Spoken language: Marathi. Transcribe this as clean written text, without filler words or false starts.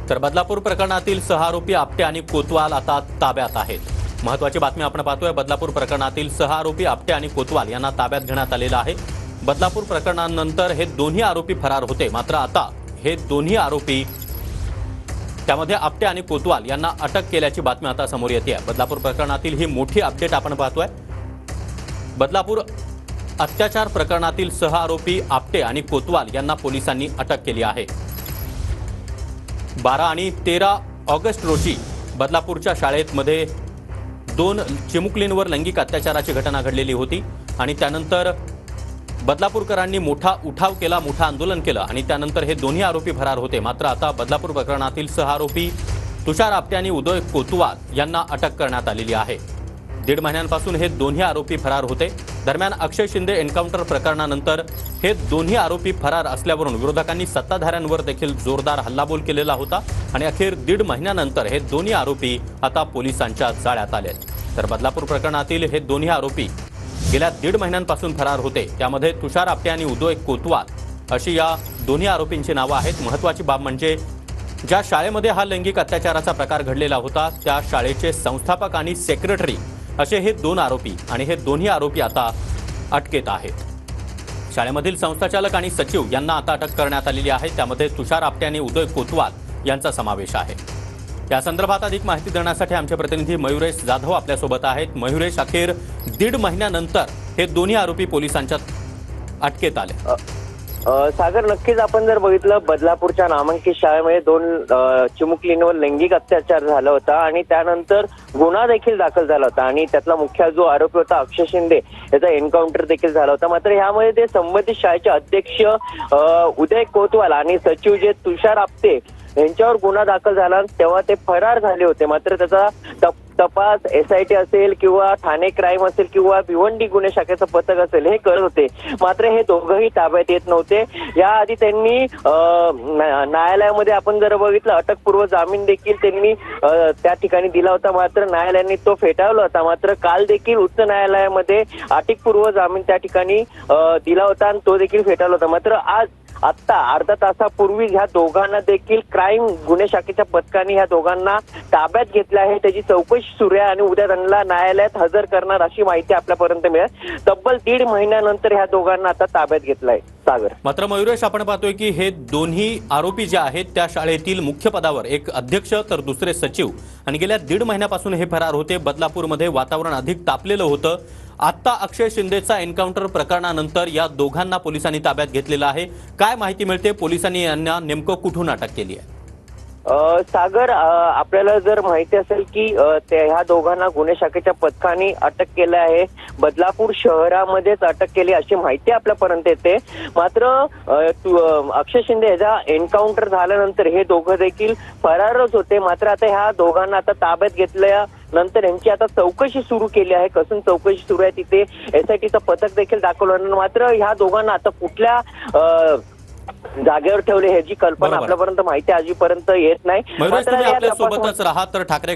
तर बदलापूर प्रकरणातील 6 आरोपी आपटे आणि कोतवाल आता ताब्यात आहेत। महत्त्वाची बातमी आपण पाहतोय। बदलापूर प्रकरणातील 6 आरोपी आपटे आणि कोतवाल यांना ताब्यात घेण्यात आलेलं आहे। बदलापूर प्रकरणानंतर हे दोन्ही आरोपी फरार होते, मात्र आता हे दोन्ही आरोपी त्यामध्ये आपटे आणि कोतवाल यांना अटक केल्याची बातमी आता समोर येते आहे। बदलापूर प्रकरणातील ही मोठी अपडेट आपण पाहतोय। बदलापूर अत्याचार प्रकरणातील 6 आरोपी आपटे आणि कोतवाल यांना पोलिसांनी अटक केली आहे। 12 आणि 13 ऑगस्ट रोजी बदलापूरच्या शाळेमध्ये 2 चिमुकलींवर लैंगिक अत्याचाराची घटना घडलेली होती आणि त्यानंतर बदलापूरकरांनी मोठा उठाव केला, मोठं आंदोलन केलं आणि त्यानंतर हे दोन्ही आरोपी फरार होते। मात्र आता बदलापूर प्रकरणातील 6 आरोपी तुषार आपटे आणि उदय कोतवाल यांना अटक करण्यात आलेली आहे। 1.5 महिन्यांपासून हे दोन्ही आरोपी फरार होते। दरम्यान अक्षय शिंदे एन्काउंटर प्रकरणानंतर हे दोन्ही आरोपी फरार असल्यावरून विरोधकांनी सत्ताधाऱ्यांवर देखील जोरदार हल्लाबोल केलेला होता आणि अखेर 1.5 महिन्यानंतर हे दोन्ही आरोपी आता पोलिसांच्या जाळ्यात आले। तर बदलापूर प्रकरणातील हे दोन्ही आरोपी गेल्या 1.5 महिन्यांपासून फरार होते। त्यामध्ये तुषार आपटे आणि उदय कोतवाल अशी या दोन्ही आरोपींची नावं आहेत। महत्त्वाची बाब म्हणजे ज्या शाळेमध्ये हा लैंगिक अत्याचाराचा प्रकार घडलेला होता त्या शाळेचे संस्थापक आणि सेक्रेटरी असे हे 2 आरोपी आणि हे दोन्ही आरोपी आता अटकेत आहेत। शाळेमधील संस्थाचालक आणि सचिव यांना आता अटक करण्यात आलेली आहे। त्यामध्ये तुषार आपटे आणि उदय कोतवाल यांचा समावेश आहे। या संदर्भात अधिक माहिती देण्यासाठी आमचे प्रतिनिधी मयुरेश जाधव आपल्यासोबत आहेत। मयुरेश, अखेर 1.5 महिन्यानंतर हे दोन्ही आरोपी पोलिसांच्या अटकेत आले। सागर, नक्कीच आपण जर बघितलं बदलापूरच्या नामांकित शाळेमध्ये 2 चिमुकलींवर लैंगिक अत्याचार झाला होता आणि त्यानंतर गुन्हा देखील दाखल झाला होता आणि त्यातला मुख्य जो आरोपी होता अक्षय शिंदे याचा एन्काउंटर देखील झाला होता। मात्र यामध्ये ते संबंधित शाळेचे अध्यक्ष उदय कोतवाल आणि सचिव जे तुषार आपटे यांच्यावर गुन्हा दाखल झाला तेव्हा ते फरार झाले होते। मात्र त्याचा तपास SIT असेल किंवा ठाणे क्राईम असेल किंवा भिवंडी गुन्हे शाखेचं पथक असेल हे करत होते। मात्र हे दोघंही ताब्यात येत नव्हते। याआधी त्यांनी न्यायालयामध्ये आपण जर बघितलं अटकपूर्व जामीन देखील त्यांनी त्या ठिकाणी दिला होता, मात्र न्यायालयाने तो फेटाळला होता। मात्र काल देखील उच्च न्यायालयामध्ये अटकपूर्व जामीन त्या ठिकाणी दिला होता आणि तो देखील फेटाळला होता। मात्र आज आता अर्धा तासापूर्वी ह्या दोघांना देखील क्राईम गुन्हे शाखेच्या पथकाने ह्या दोघांना ताब्यात घेतले आहे। त्याची चौकशी सुरू आहे आणि उद्या त्यांना न्यायालयात हजर करणार अशी माहिती आपल्यापर्यंत मिळाली। तब्बल 1.5 महिन्यानंतर ह्या दोघांना आता ताब्यात घेतलंय। सागर, मात्र मयुरेश, आपण पाहतोय की हे दोन्ही आरोपी जे आहेत त्या शाळेतील मुख्य पदावर एक अध्यक्ष तर दुसरे सचिव आणि गेल्या 1.5 महिन्यापासून हे फरार होते। बदलापूरमध्ये वातावरण अधिक तापलेलं होतं। आता अक्षय शिंदेचा एन्काउंटर प्रकरणानंतर या दोघांना पोलिसांनी ताब्यात घेतलेलं आहे। काय माहिती मिळते, पोलिसांनी यांना नेमकं कुठून अटक केली आहे? सागर, आपल्याला जर माहिती असेल की ह्या दोघांना गुन्हे शाखेच्या पथकाने अटक केलं आहे। बदलापूर शहरामध्येच अटक केली अशी माहिती आपल्यापर्यंत येते। मात्र अक्षय शिंदे याचा एन्काउंटर झाल्यानंतर हे दोघं देखील फरारच होते। मात्र आता ह्या दोघांना आता ताब्यात घेतल्या नंतर यांची आता चौकशी सुरू केली आहे। कसून चौकशी सुरू आहे तिथे SITचं पथक देखील दाखवलं। मात्र ह्या दोघांना आता कुठल्या जागेवर ठेवले ह्याची कल्पना आपल्यापर्यंत माहिती आजपर्यंत येत नाही। मयुरेश, तुम्ही आपल्या सोबतच राहा। तर ठाकरे